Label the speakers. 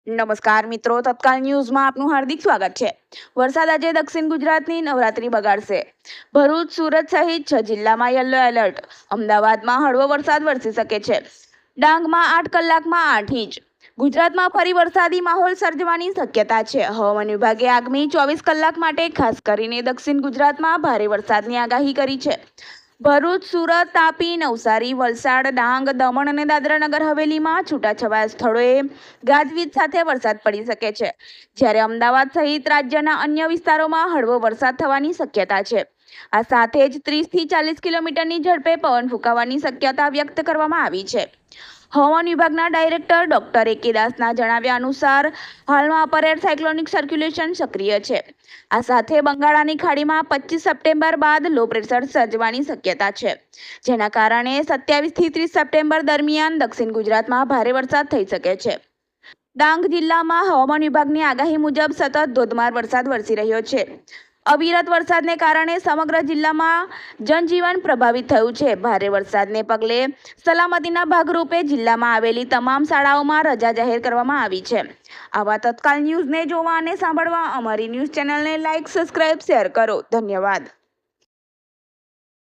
Speaker 1: નમસ્કાર મિત્રો, તત્કાલ ન્યૂઝમાં આપનું હાર્દિક સ્વાગત છે। વરસાદ આજે દક્ષિણ ગુજરાતની નવરાત્રી બગાડશે। ભરૂચ, સુરત સહિત 6 જિલ્લામાં યલો એલર્ટ। અમદાવાદમાં હળવો વરસાદ વરસી શકે છે। ડાંગમાં 8 કલાકમાં 8 ઇંચ। ગુજરાતમાં ફરી વરસાદી માહોલ સર્જવાની શક્યતા છે। હવામાન વિભાગે આગામી 24 કલાક માટે ખાસ કરીને દક્ષિણ ગુજરાતમાં ભારે વરસાદની આગાહી કરી છે। ભરૂચ, સુરત, તાપી, નવસારી, વલસાડ, ડાંગ, દમણ અને દાદરા નગર હવેલીમાં છૂટાછવાયા સ્થળોએ ગાજવીજ સાથે વરસાદ પડી શકે છે, જ્યારે અમદાવાદ સહિત રાજ્યના અન્ય વિસ્તારોમાં હળવો વરસાદ થવાની શક્યતા છે। આ સાથે જ 30 થી 40 કિલોમીટરની ઝડપે પવન ફૂંકાવાની શક્યતા વ્યક્ત કરવામાં આવી છે। હવામાન વિભાગના ડાયરેક્ટર ડોક્ટર એ.કે. દાસના જણાવ્યા અનુસાર હાલમાં અપર એર સાયક્લોનિક સર્ક્યુલેશન સક્રિય છે। આ સાથે બંગાળાની ખાડીમાં 25 સપ્ટેમ્બર બાદ લો પ્રેશર સર્જવાની શક્યતા છે, જેના કારણે 27 થી 30 સપ્ટેમ્બર દરમિયાન દક્ષિણ ગુજરાતમાં ભારે વરસાદ થઈ શકે છે। ડાંગ જિલ્લામાં હવામાન વિભાગની આગાહી મુજબ સતત ધોધમાર વરસાદ વરસી રહ્યો છે। અવિરત વરસાદને કારણે સમગ્ર જિલ્લામાં જનજીવન પ્રભાવિત થયું છે। ભારે વરસાદને પગલે સલામતીના ભાગરૂપે જિલ્લામાં આવેલી તમામ શાળાઓમાં રજા જાહેર કરવામાં આવી છે। આવા તત્કાલ ન્યૂઝને જોવા અને સાંભળવા અમારી ન્યૂઝ ચેનલને લાઇક, સબસ્ક્રાઇબ, શેર કરો। ધન્યવાદ।